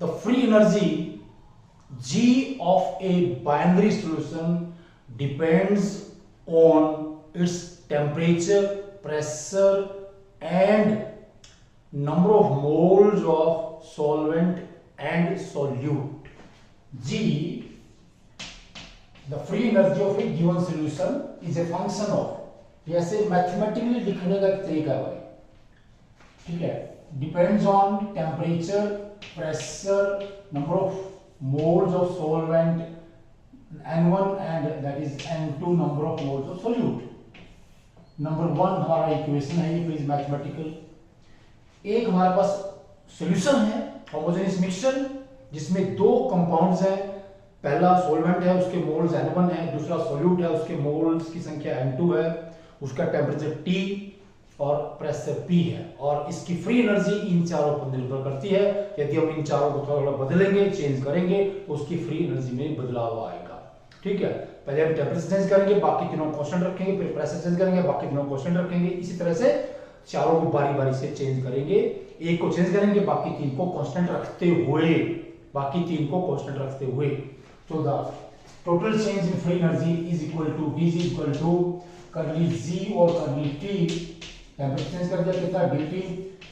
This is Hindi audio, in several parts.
The free energy G of a binary solution depends on its temperature, pressure and number of moles of solvent and solute. G, the free energy of a given solution is a function of, जैसे मैथमेटिकली लिखने का एक तरीका है भाई, ठीक है, depends on temperature, pressure, number of moles of solvent N1 and that is N2 number of moles of solute. Number 1 हमारा इक्वेशन है, ये प्लीज मैथमेटिकल। एक हमारे पास सॉल्यूशन है होमोजेनियस मिक्सचर जिसमें दो कंपाउंड्स हैं, पहला सॉल्वेंट है उसके मोल्स N1 है, दूसरा सॉल्यूट है उसके मोल्स की संख्या N2 है, उसका टेम्परेचर T और प्रेशर P है, और इसकी फ्री एनर्जी इन चारों पर निर्भर करती है। यदि हम इन चारों को थोड़ा थोड़ा बदलेंगे, चेंज करेंगे तो उसकी फ्री एनर्जी में बदलाव आएगा। ठीक है, पहले हम टेम्परेचर चेंज करेंगे, बाकी तीनों कांस्टेंट रखेंगे, फिर प्रेशर चेंज करेंगे, बाकी तीनों कांस्टेंट रखेंगे। इसी तरह से चारों को बारी बारी से चेंज करेंगे, एक को चेंज करेंगे, बाकी तीन को कांस्टेंट रखते हुए, बाकी तीन को कांस्टेंट रखते हुए। तो the total change in free energy is equal to dg equal to curly g और कर्ली t, टेम्परेचर चेंज कर दिया कितना dt,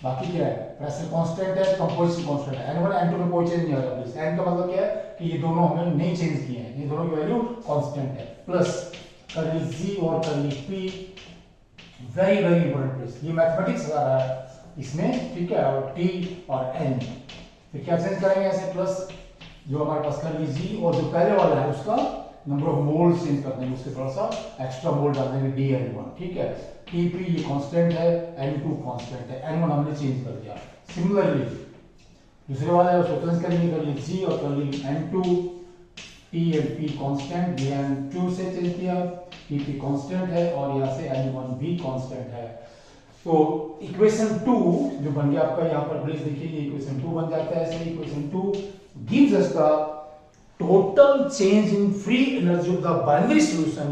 बाकी क्या है प्रेशर कांस्टेंट है, कंपोजिशन कांस्टेंट है, n1 n2 में कोई चेंज नहीं आएगा। प्लस n का मतलब क्या है कि ये दोनों हमने नहीं चेंज किए हैं, ये दोनों की वैल्यू कांस्टेंट है, प्लस कर्ली g और curly p, very very important please, ये मैथमेटिक्स आ रहा है इसमें, ठीक है, और t और n, फिर क्या चेंज करेंगे ऐसे, प्लस जो हमारे पास कर्ली g और जो पहले वाला है उसका नंबर ऑफ मोल चेंज कर देंगे, उसके थोड़ा सा एक्स्ट्रा मोल डाल देंगे dn1, ठीक है, Tp ये कांस्टेंट है, N2 कांस्टेंट है, N1 हमने चेंज कर दिया। सिमिलरली दूसरे वाला है उसको चेंज करेंगे, कर्ली g और curly N2, T and P constant, N2 से चेंज किया, Tp कांस्टेंट है और यहाँ से N1 भी कांस्टेंट है। तो इक्वेशन 2 जो बन गया आपका, यहाँ पर प्लीज देखिए, इक्वेशन 2 बन जाता है ऐसे, equation 2 gives us the total change in free energy of the binary solution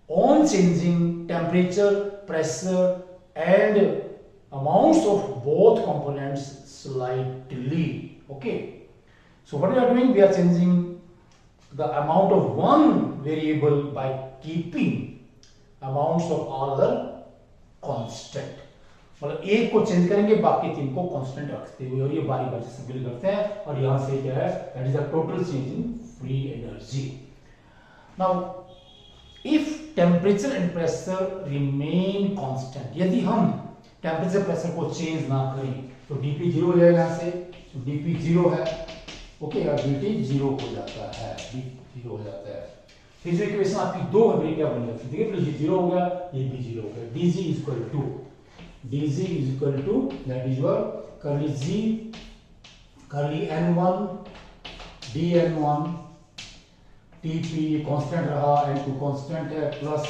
on changing temperature, pressure and amounts of both components slightly. Okay, so what we are doing, we are changing the amount of one variable by keeping amounts of all other constant. मतलब एक को चेंज करेंगे, बाकी तीन को कांस्टेंट रखते हुए, और ये बारी बारी से सिंपल करते हैं, और यहां से क्या है, that is the total change in free energy. Now if temperature and pressure remain constant, यदि हम टेम्परेचर प्रेशर को चेंज ना करें तो dp 0 हो जाएगा, यहाँ से तो dp 0 है, ओके, और dt 0 हो जाता है, dt 0 हो जाता है। फिर जो इक्वेशन आपकी दो है क्या बन जाती है, देखिए, तो ये 0 हो गया, ये भी 0 हो गया, dg is equal to that is your curly g curly n1 dn1 Tp constant रहा, N2 कांस्टेंट है, plus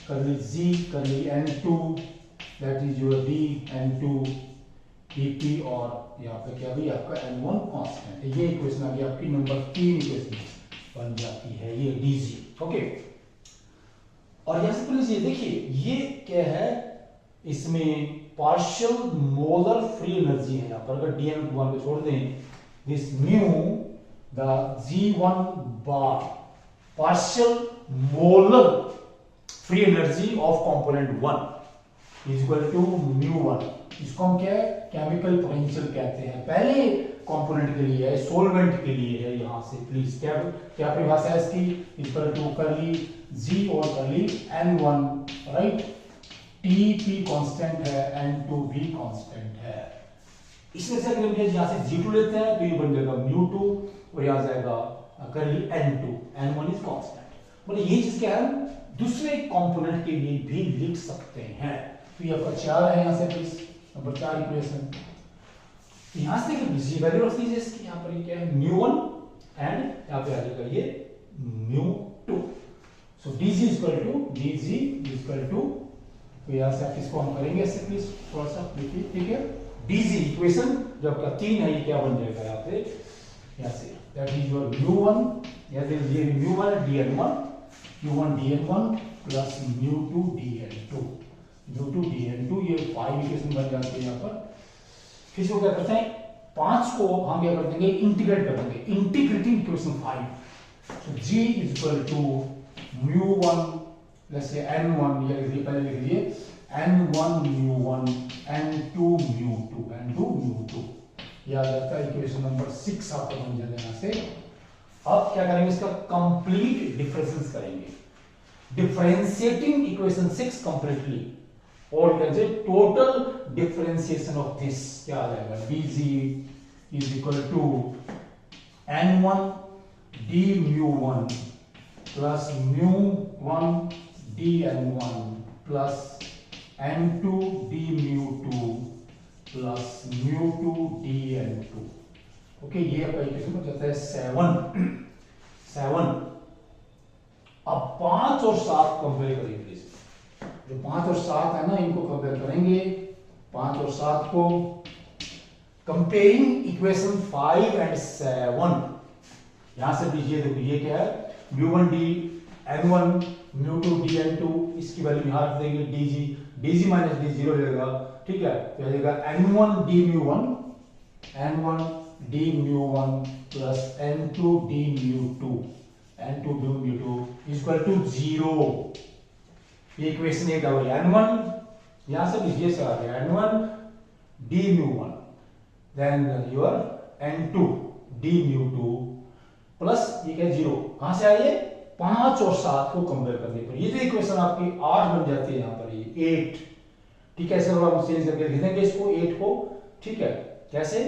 curly g curly N2 that is your dn2 Tp, और यहाँ पे क्या भी आपका N1 कांस्टेंट है। ये इक्वेशन आ गई आपकी नंबर 3 इक्वेशन बन जाती है, ये dg। ओके, और यहाँ से प्लीज ये देखिए, ये क्या है, इसमें पार्शियल मोलर फ्री एनर्जी है। यहाँ पर अगर dn1 को छोड़ दें, this mu the G1 bar partial molar free energy of component 1 is equal to mu1। इसको हम क्या है, केमिकल पोटेंशियल कहते हैं। पहले कंपोनेंट के लिए है, सोलवेंट के लिए है, यहाँ से प्लीज क्या क्या परिभाषा है इसकी, इक्वल टू कर्ली G और curly N1, right, Tp constant है, N2 भी कांस्टेंट है। इसमें से अगर हम यहाँ से G2 लेते हैं तो ये बन जाएगा mu2, और यहाँ जाएगा curly N2, N1 is constant. मतलब ये चीज क्या है, दूसरे कंपोनेंट के लिए भी लिख सकते हैं। तो ये आपका 4 है, यहाँ से प्लीज नंबर 4 इक्वेशन। यहाँ से देखिए वैल्यू रख दीजिए इसकी, यहाँ पर ये क्या है, mu1 एंड यहाँ पे आ जाएगा ये mu2। So dg is equal to, तो यहाँ से आप इसको हम करेंगे इससे प्लीज थोड़ा सा देखिए, ठीक है, dg इक्वेशन जो आपका 3 है, ये क्या बन जाएगा यहाँ पे, यहाँ से that is your mu1, यहाँ से ये mu1 dn1 plus mu2 dn2, ये 5 इक्वेशन बन जाते हैं यहाँ पर। फिर इसको क्या करते हैं, 5 को हम क्या कर देंगे, इंटीग्रेट कर देंगे, integrating equation 5. So G is equal to mu1, let's say n1, या पहले लिख लीजिए n1 mu1 n2 mu2 n2 mu2. यह आ जाता है इक्वेशन नंबर 6 आपको बन जाएगा यहाँ से. अब क्या करेंगे, इसका कंप्लीट डिफरेंसेस करेंगे, डिफरेंशिएटिंग इक्वेशन 6 कंप्लीटली, और can say total differentiation of this क्या आ जाएगा, dg is equal to n1 d mu1 plus mu1 dn1 plus n2 d mu2 plus mu2 dn2. Okay, ये आपका इक्वेशन हो जाता है 7. अब 5 और 7 कंपेयर करिए प्लीज. जो 5 और 7 है ना, इनको कंपेयर करेंगे. 5 और 7 को कंपेयरिंग इक्वेशन 5 एंड 7. यहां से दीजिए, देखो ये क्या है, mu1 d n1 mu2 dn2, इसकी वैल्यू यहां रख देंगे, dg माइनस d 0 रहेगा. ठीक है, तो आ जाएगा n1 d mu1 plus n2 d mu2 is equal to 0. ये इक्वेशन 1 है. n1 यहां से लीजिए से आ गया n1 d mu1, then your n2 d mu2 plus ये क्या 0. कहां से आई है, 5 और 7 को कंपेयर करने पर ये जो इक्वेशन आपकी 8 बन जाती है, यहां पर ये 8. ठीक है, ऐसे हम चेंज करके लिख देंगे इसको 8 को. ठीक है, कैसे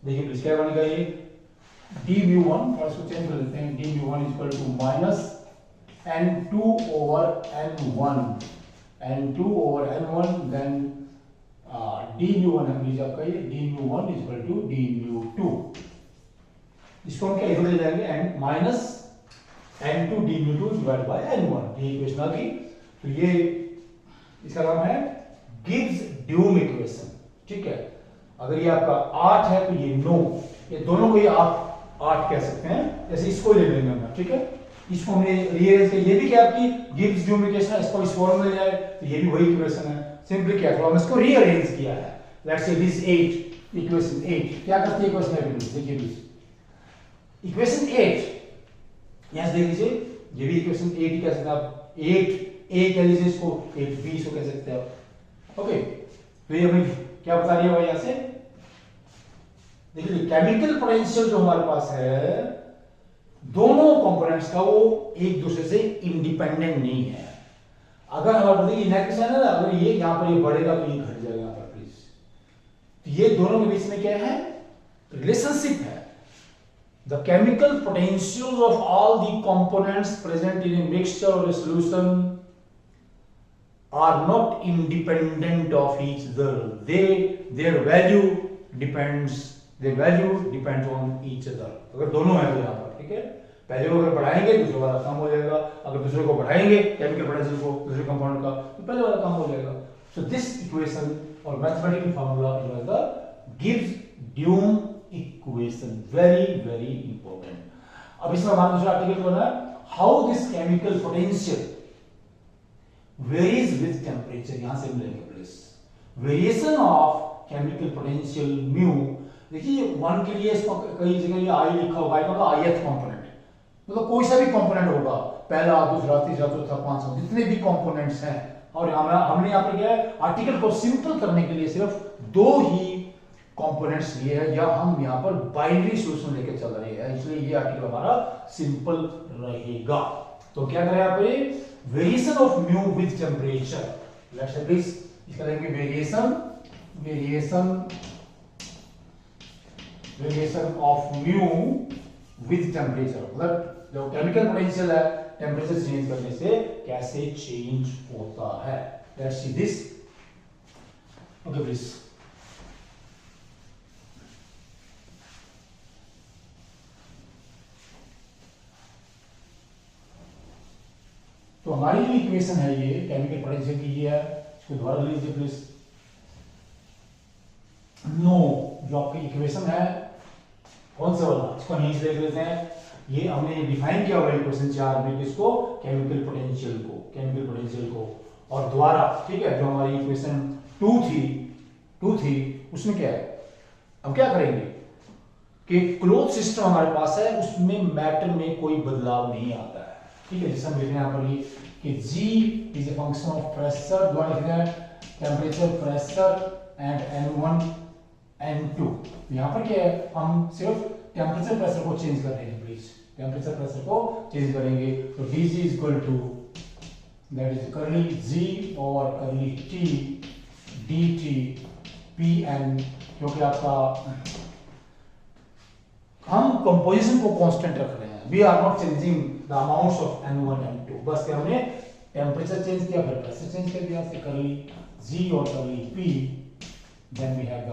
देखिए प्लीज, क्या बनेगा ये d mu1, और इसको चेंज कर लेते हैं, d mu1 is equal to minus n2 over n1 then d mu1 हम लीजिए आपका ये d mu1 is equal to d mu2. इसको हम क्या इधर ले जाएंगे, and minus n2 d mu2 divide by n1. ये इक्वेशन आ गई. तो ये इसका नाम है गिब्स ड्यूम इक्वेशन. ठीक है, अगर ये आपका 8 है तो ये 9, ये दोनों को ये आप 8 कह सकते हैं. जैसे इसको ले लेंगे हम. ठीक है, इसको हमने रीअरेंज किया, ये भी क्या आपकी गिब्स ड्यूम इक्वेशन है, इसको इस फॉर्म में ले जाए तो ये भी वही इक्वेशन है. सिंपली क्या किया, हमने इसको रीअरेंज किया है. लेट्स से दिस 8, इक्वेशन 8 क्या करती है इक्वेशन 8, देखिए प्लीज. इक्वेशन 8 यहां से देख लीजिए, ये भी इक्वेशन 8 ही कह सकते हैं आप. 8a कह लीजिए इसको, 8b इसको कह सकते हैं आप. ओके, तो ये हमें क्या बता रही है भाई, यहां से देखिए केमिकल पोटेंशियल जो हमारे पास है, दोनों कंपोनेंट्स का वो एक दूसरे से इंडिपेंडेंट नहीं है. अगर हमारे पास इनएक्टिव है ना, अगर ये यहां पर ये बढ़ेगा तो ये घट जाएगा यहां पर प्लीज. तो ये दोनों के बीच में क्या है, रिलेशनशिप है. The chemical potentials of all the components present in a mixture or a solution are not independent of each other. Their value depends on each other. अगर दोनों है तो यहाँ पर, ठीक है, पहले को अगर बढ़ाएंगे दूसरे वाला कम हो जाएगा, अगर दूसरे को बढ़ाएंगे केमिकल पोटेंशियल को दूसरे कंपाउंड का, तो पहले वाला कम हो जाएगा. So this equation or mathematical formula is the Gibbs-Duhem equation. Very important. अब इसमें हमारा दूसरा आर्टिकल बोला है how this chemical potential varies with temperature. यहां से मिलेंगे please. Variation of chemical potential mu. देखिए 1 के लिए इसको कई जगह ये आई लिखा होगा, मतलब ith कंपोनेंट, मतलब कोई सा भी कंपोनेंट होगा, पहला दूसरा तीसरा चौथा पांचवा, जितने भी कंपोनेंट्स हैं. और हमने यहाँ पे क्या है, आर्टिकल को सिंपल करने के लिए सिर्फ 2 ही कंपोनेंट्स लिए हैं, या हम यहाँ पर बाइनरी सॉल्यूशन लेके चल रहे हैं, इसलिए ये आर्टिकल हमारा सिंपल रहेगा. तो क्या करें यहाँ पे, variation of mu with temperature. Let's say please इसका लेंगे variation of mu with temperature, मतलब जो केमिकल पोटेंशियल है टेम्परेचर चेंज करने से कैसे चेंज होता है. Let's see this. Okay please. तो हमारी जो इक्वेशन है ये केमिकल पोटेंशियल की है, इसको दोबारा लीजिए प्लीज. नो, जो आपकी इक्वेशन है कौन सा वाला, इसको नीचे देख लेते हैं. ये हमने डिफाइन किया हुआ इक्वेशन 4 में, किसको, केमिकल पोटेंशियल को. और दोबारा, ठीक है, जो हमारी इक्वेशन 2 थी उसमें क्या है, अब क्या करेंगे, कि क्लोज सिस्टम हमारे पास है, उसमें मैटर में कोई बदलाव नहीं आता है, ठीक है। जैसे हम लिख रहे हैं यहाँ पर ये कि G is a function of pressure, दोनों लिख रहे हैं temperature, pressure and N1 N2। यहाँ पर क्या है, हम सिर्फ टेम्परेचर प्रेशर को चेंज कर रहे हैं, प्लीज टेम्परेचर प्रेशर को चेंज करेंगे। तो dg is equal to that is curly G और करली T dt Pn, क्योंकि आपका हम कंपोजिशन को कांस्टेंट रख रहे हैं, we are not changing the amounts of N1 N2, बस क्या हमने टेम्परेचर चेंज किया, फिर प्रेशर चेंज कर दिया, से करली G और curly P, then we have the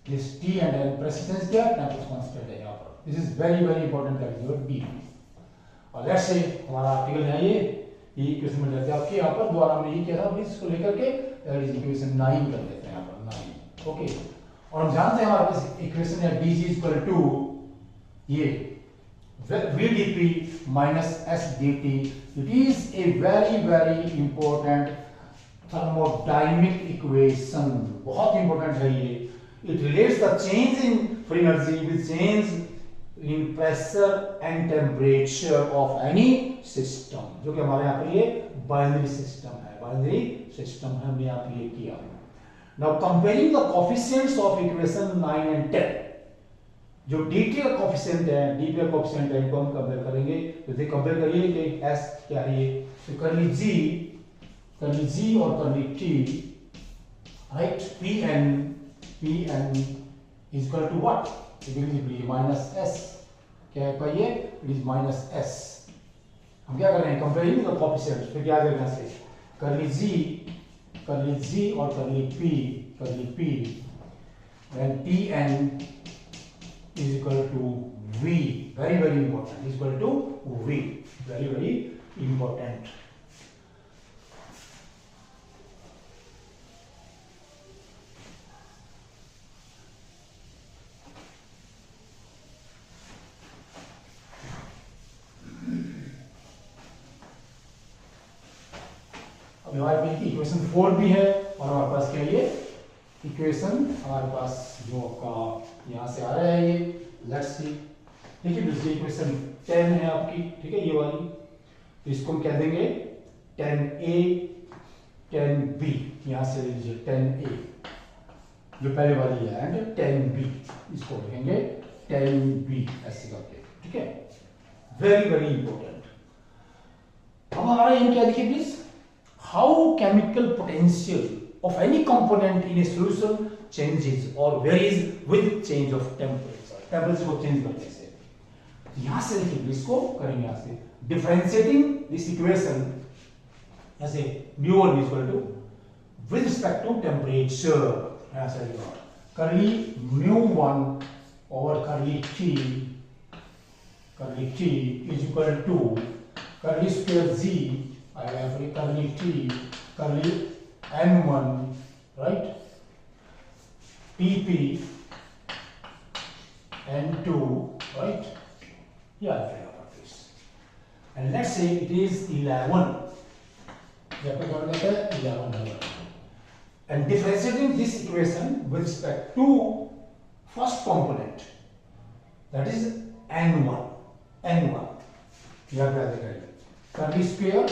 this T and N, pressure change किया, टेम्परेचर कांस्टेंट है यहाँ पर। This is very very important, that is your B। और लेट्स से हमारा आर्टिकल है ये इक्वेशन मिल जाती है आपकी, यहाँ पर द्वारा हमने ये किया था, प्लीज इसको लेकर के दैट इज इक्वेशन 9 कर देते हैं यहाँ पर 9, ओके। और हम जानते हैं हमारे पास इक्वेशन है dg इज इक्वल टू ये vdp minus s dt। It is a very very important thermodynamic equation, बहुत इंपॉर्टेंट है ये। It relates the change in free energy with change in pressure and temperature of any system, जो कि हमारे यहाँ पर ये बाइनरी सिस्टम है, बाइनरी सिस्टम है, हमने यहाँ पर ये किया। Now comparing the coefficients of equation 9 and 10, जो dt का कोफिशिएंट है, dp का कोफिशिएंट है, इनको हम कंपेयर करेंगे। तो ये कंपेयर करिए कि s क्या है ये, तो करली g और करली t, right, pn is equal to what, equal minus s, क्या है ये, इट इज माइनस s। हम क्या कर रहे हैं, कंपेयरिंग द कोफिशिएंट, फिर क्या करना है, करली g और curly p, then Pn is equal to V, very very important, is equal to V, very very important। अब हमारे पास इक्वेशन 4 भी है, और हमारे पास क्या है ये इक्वेशन, हमारे पास जो आपका यहाँ से आ रहा है ये, लेट्स सी, ठीक है। दूसरी इक्वेशन 10 है आपकी, ठीक है, ये वाली, तो इसको हम कह देंगे 10a 10b, यहाँ से लीजिए 10a जो पहले वाली है, एंड 10b, इसको लिखेंगे 10b ऐसे करके, ठीक है, वेरी वेरी इंपॉर्टेंट। अब हमारा एम क्या देखिए please, how chemical potential of any component in a solution changes or varies with change of temperature, temperature को चेंज करने से। यहां से देखिए, इसको करेंगे यहां से डिफरेंशिएटिंग दिस इक्वेशन, ऐसे μ1 is equal to with respect to temperature, ऐसे लिखा करली μ1 और करली t is equal to करली स्क्वायर g, I have करली t, करली n1, right, tp n2, right, yeah, I forgot this, and let's say it is 11, and differentiating this equation with respect to first component, that is n1, याद रखिएगा, करली स्क्वायर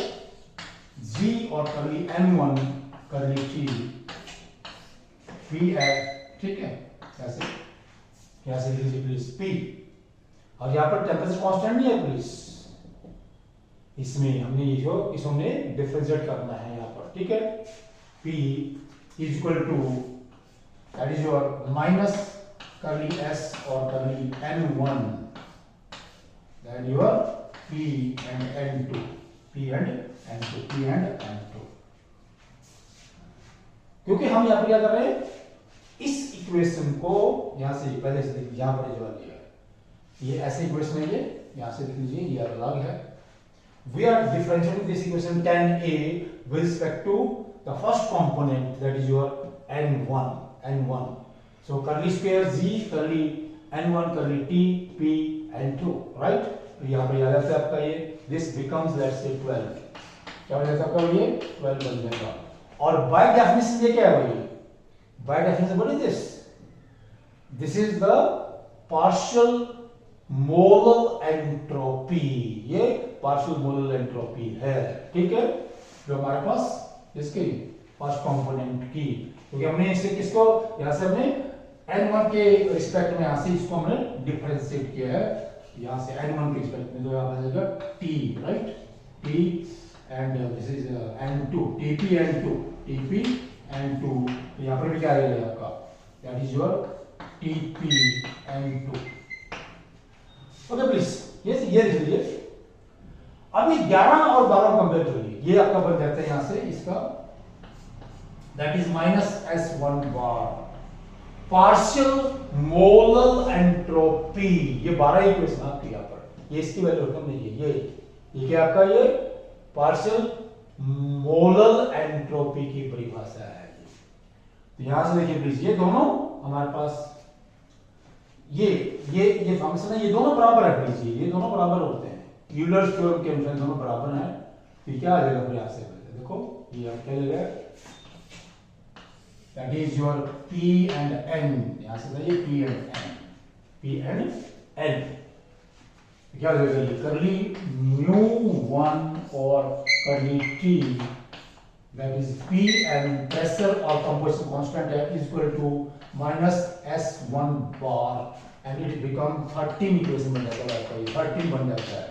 g और करली n1 करली t p f, ठीक है, कैसे लीजिए प्लीज p, और यहाँ पर टेम्परेचर कांस्टेंट नहीं है प्लीज, इसमें हमने ये जो इसमें डिफरेंशिएट करना है यहाँ पर, ठीक है। p is equal to that is your minus curly s और curly n1, that your p and n2, p and n2, क्योंकि हम यहाँ पर क्या कर रहे हैं, इस इक्वेशन को यहां से पहले से देखिए, यहां पर जो लिया है ये ऐसे इक्वेशन है, ये यहां से देख लीजिए, ये अलग है। We are differentiating this equation 10a with respect to the first component, that is your n1, so curly square g curly n1 curly t p n2, right, तो यहाँ पर याद है आपका ये, this becomes let's say 12, क्या हो जाता है ये 12 बन जाएगा। और by definition ये क्या है भाई, by definition what is this, this is the partial molal entropy, ये पार्शियल मोलल एंट्रोपी है, ठीक है, जो हमारे पास इसकी फर्स्ट कंपोनेंट की, क्योंकि हमने इसे किसको यहां से हमने n1 के रिस्पेक्ट में यहां से इसको हमने डिफरेंशिएट किया है, यहां से n1 के रिस्पेक्ट में, तो यहां पर जाएगा t, right, t and this is n2, tp n2, tp n2, तो यहां पर भी क्या रहेगा आपका, that is your tp n2। Okay please, ये लिख लीजिए। अब ये 11 और 12 कंपेयर करिए, ये आपका बन जाता है यहां से इसका, that is -s1 bar partial molal entropy, ये 12 इक्वेशन आपकी यहां पर, ये इसकी वैल्यू रकम नहीं है, ये क्या आपका, ये पार्शियल मोलल एंट्रोपी की परिभाषा है। तो यहां से देखिए प्लीज, ये दोनों हमारे पास ये फंक्शन है, ये दोनों बराबर है प्लीज, ये दोनों बराबर होते हैं, यूलर्स थ्योरम के अनुसार दोनों बराबर हैं। तो क्या आ जाएगा प्रयास से, देखो ये आप क्या लेगा, that is your p and n, यहां से बताइए p एंड n क्या हो जाएगा, ये करली μ1 और करली t, that is p and pressure or composition constant is equal to -s1 bar and it become 13 equation बन जाता है, 13 बन जाता है।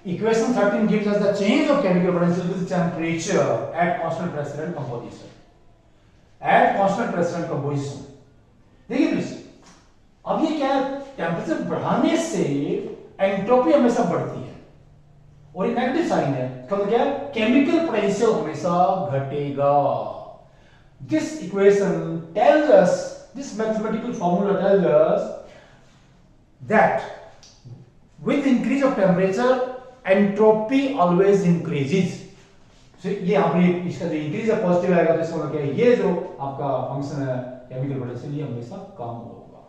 Equation 13 gives us the change of chemical potential with temperature at constant pressure and composition. At constant pressure and composition, देखिए प्लीज, अब ये क्या है, टेम्परेचर बढ़ाने से एंट्रोपी हमेशा बढ़ती है और ये नेगेटिव साइन है, मतलब क्या, केमिकल पोटेंशियल हमेशा घटेगा। This equation tells us, this mathematical formula tells us that with increase of temperature entropy always increases। ये यहां पर इसका जो इंक्रीज है पॉजिटिव आएगा, तो इसका मतलब क्या है, ये जो आपका फंक्शन है केमिकल पोटेंशियल, ये हमेशा कम होगा।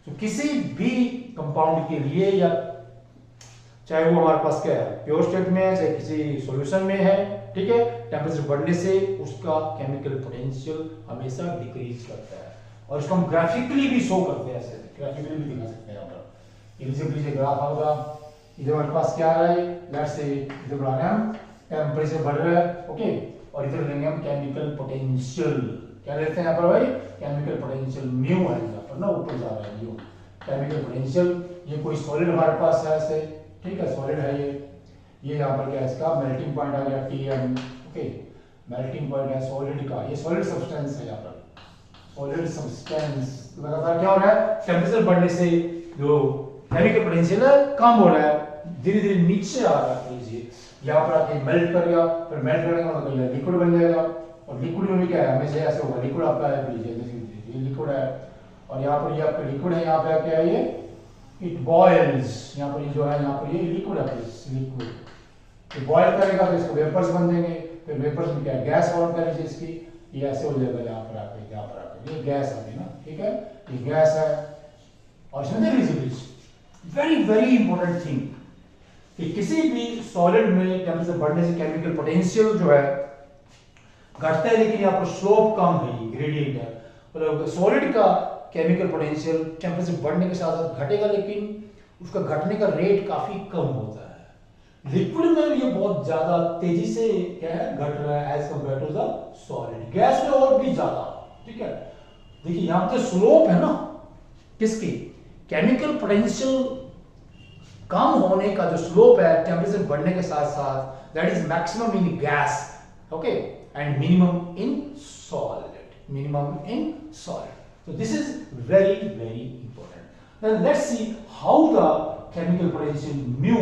तो किसी भी कंपाउंड के लिए, या चाहे वो हमारे पास क्या है, प्योर स्टेट में है, चाहे किसी सॉल्यूशन में है, ठीक है, टेम्परेचर बढ़ने से उसका केमिकल पोटेंशियल हमेशा डिक्रीज करता है, और इसको हम ग्राफिकली भी शो करते हैं, ऐसे ग्राफिकली भी दिखा सकते हैं। यहाँ पर इनिशियली ग्राफ होगा, इधर हमारे पास क्या आ रहा है, लेट्स से इधर बढ़ा रहे हैं हम, टेम्परेचर बढ़ रहा है, ओके, और इधर लेंगे हम केमिकल पोटेंशियल, क्या लेते हैं यहाँ पर भाई, केमिकल पोटेंशियल म्यू है यहाँ पर ना, ऊपर जा रहा है म्यू, केमिकल पोटेंशियल। ये कोई सॉलिड हमारे पास है ऐसे, ठीक है, सॉलिड है ये यहाँ पर क्या है, इसका मेल्टिंग पॉइंट आ गया Tm, ओके, मेल्टिंग पॉइंट है सॉलिड का, ये सॉलिड सब्सटेंस है यहाँ पर, सॉलिड सब्सटेंस। लगातार क्या हो रहा है, टेम्परेचर बढ़ने से जो केमिकल पोटेंशियल है कम हो रहा है, धीरे धीरे नीचे आ रहा है, लीजिए यहाँ पर आके मेल्ट कर गया, फिर मेल्ट करने का मतलब ये लिक्विड बन जाएगा, और लिक्विड में भी क्या है, हमेशा ऐसे होगा, लिक्विड आपका है, लीजिए ये लिक्विड है, और यहाँ पर ये आपका लिक्विड है, यहाँ पे क्या है, ये इट बॉयल्स, यहाँ पर ये जो है, यहाँ पर ये लिक्विड है, लिक्विड तो बॉयल करेगा तो इसको वेपर्स बन देंगे, फिर वेपर्स में क्या गैस फॉर्म करेगी इसकी, ये ऐसे हो जाएगा, यहाँ पर आके, यहाँ पर आके ये गैस आ गई ना, ठीक है, ये गैस है। और इसमें देख लीजिए please, very very important thing, कि किसी भी सॉलिड में टेम्परेचर बढ़ने से केमिकल पोटेंशियल जो है घटता है, लेकिन यहाँ पर स्लोप कम है, ग्रेडियंट है, मतलब सॉलिड का केमिकल पोटेंशियल टेम्परेचर बढ़ने के साथ साथ घटेगा, लेकिन उसका घटने का रेट काफी कम होता है। लिक्विड में ये बहुत ज्यादा तेजी से क्या है, घट रहा है as compare to the solid. Gas में और भी ज्यादा, ठीक है, देखिए यहाँ पे स्लोप है ना किसकी, केमिकल पोटेंशियल कम होने का जो स्लोप है टेम्परेचर बढ़ने के साथ साथ, that is maximum in gas, okay, and minimum in solid, minimum in solid. So this is very very important. Then let's see how the chemical potential mu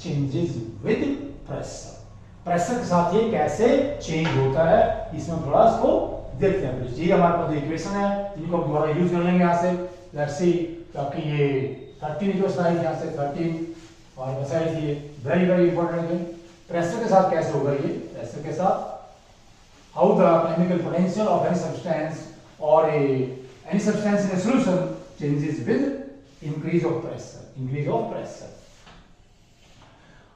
changes with pressure. Pressure के साथ ये कैसे चेंज होता है, इसमें थोड़ा इसको देखते हैं। ये हमारे पास इक्वेशन है, इनको हम दोबारा यूज कर लेंगे यहाँ से। लेट्स सी, ताकि ये 13 इक्वेशन आई यहाँ से 13 और बसाई थी, वेरी वेरी इंपॉर्टेंट है। प्रेशर के साथ कैसे होगा ये, प्रेशर के साथ how the chemical potential of any substance और any substance in a solution changes with increase of pressure, increase of pressure.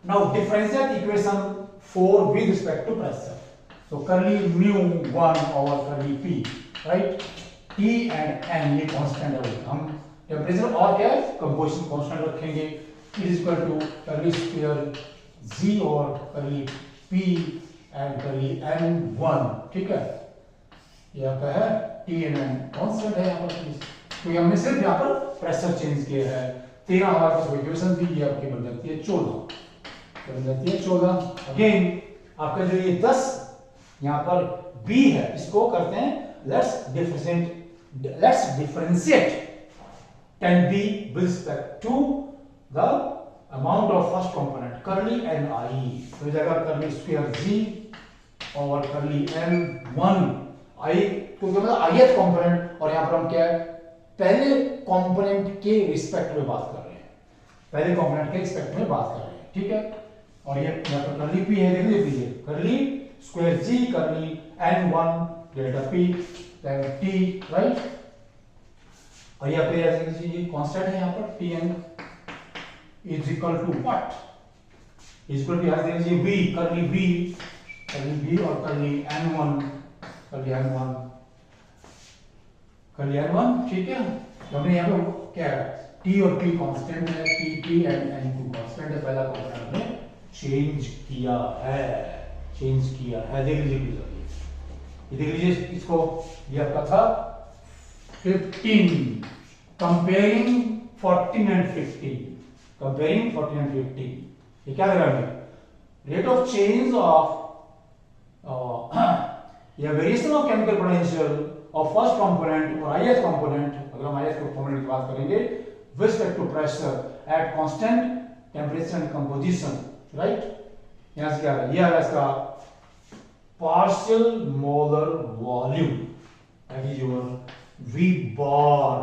Now differentiate equation 4 with respect to pressure. So curly mu 1 over curly p, right? T and n ये constant है, हम टेम्परेचर और क्या है, कंपोजिशन कांस्टेंट रखेंगे, is equal to curly square G और curly P and curly n1, ठीक है। ये आपका है टी एन एन कांस्टेंट है यहाँ पर, तो हमने सिर्फ यहाँ पर प्रेशर चेंज किया है। 13 हमारे पास इक्वेशन थी, ये आपकी बन जाती है 14, बन जाती है 14। अगेन आपका जो ये 10 यहाँ पर b है, इसको करते हैं let's differentiate 10b with respect to the amount of first component curly and I, तो जगह कर्ली स्क्वायर g और कर्ली n1 I, क्योंकि मतलब ith कंपोनेंट, और यहाँ पर हम क्या है, पहले कंपोनेंट के रिस्पेक्ट में बात कर रहे हैं, पहले कंपोनेंट के रिस्पेक्ट में बात कर रहे हैं, ठीक है। और ये यहाँ पर कर्ली p है, देख लीजिए curly square g curly n1 delta p then t, right. और यहाँ पे ऐसे ये कांस्टेंट है यहाँ पर tn is equal to what, is equal to यहाँ दे दीजिए v कर्ली v और कर्ली n1 ठीक है। तो हमने यहाँ पे क्या है, t और p कांस्टेंट है, t एंड n2 कांस्टेंट है, पहला कंपोनेंट हमने चेंज किया है, देख लीजिए, ये देख लीजिए इसको, ये आपका था 15, कंपेयरिंग 14 एंड 15, ये क्या लगा हमें, रेट ऑफ चेंज ऑफ या variation of chemical potential of first component और ith कंपोनेंट, अगर हम ith कंपोनेंट की बात करेंगे with respect to pressure at constant temperature and composition, right. यहां से क्या है, ये आ रहा इसका partial molar volume, that is your V bar,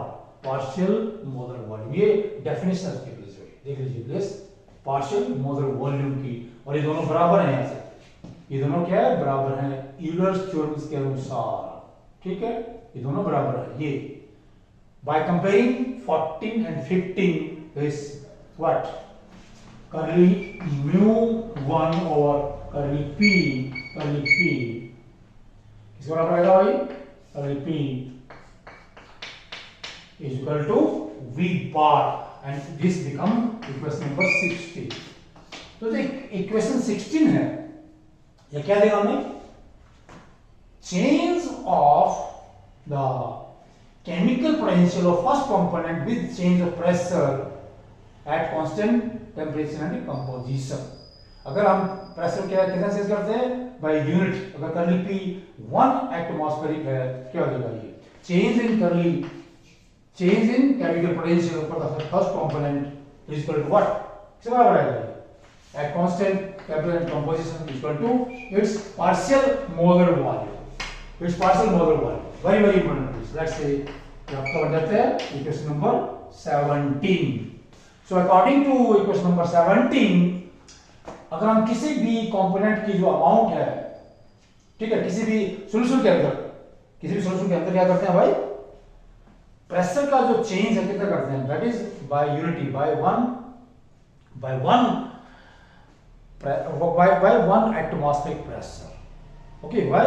partial molar volume, ये डेफिनेशन इसके प्लीज देख लीजिए प्लीज, पार्शियल मोलर वॉल्यूम की, और ये दोनों बराबर हैं, यहां से ये दोनों क्या है, बराबर हैं यूलर्स थ्योरम के अनुसार, ठीक है, ये दोनों बराबर है। ये by comparing 14 and 15 is what, curly mu1 और कर्ली p किसके बराबर आएगा भाई, curly p is equal to V bar, and this become equation number 16। तो जो इक्वेशन 16 है, ये क्या देगा हमें, change of the chemical potential of first component with change of pressure at constant temperature and composition. अगर हम प्रेशर क्या कितना चेंज करते हैं, बाय यूनिट, अगर कर्ली p 1 एटमॉस्फेरिक है, क्या हो जाएगा, ये change in chemical potential for the first component is equal to what, किसके बराबर आएगा, at constant temperature and composition is equal to its partial molar volume, very important। let's say आपका बन जाता है equation number 17। so according to equation number 17, अगर हम किसी भी कंपोनेंट की जो अमाउंट है, ठीक है, किसी भी सॉल्यूशन के अंदर क्या करते हैं भाई, प्रेशर का जो चेंज है कितना करते हैं, that is by unity, by one atmospheric pressure, okay, by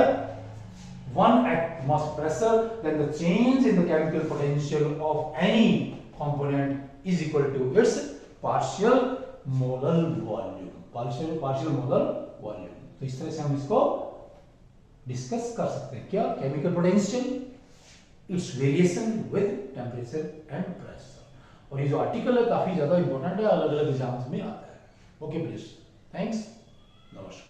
1 atmospheric pressure, then the change in the chemical potential of any component is equal to its partial molar volume, तो इस तरह से हम इसको डिस्कस कर सकते हैं, क्या, chemical potential, it's variation with temperature and pressure. और ये जो आर्टिकल है काफी ज्यादा इंपॉर्टेंट है, अलग अलग एग्जाम्स में आता है। ओके प्लीज, थैंक्स, नमस्कार।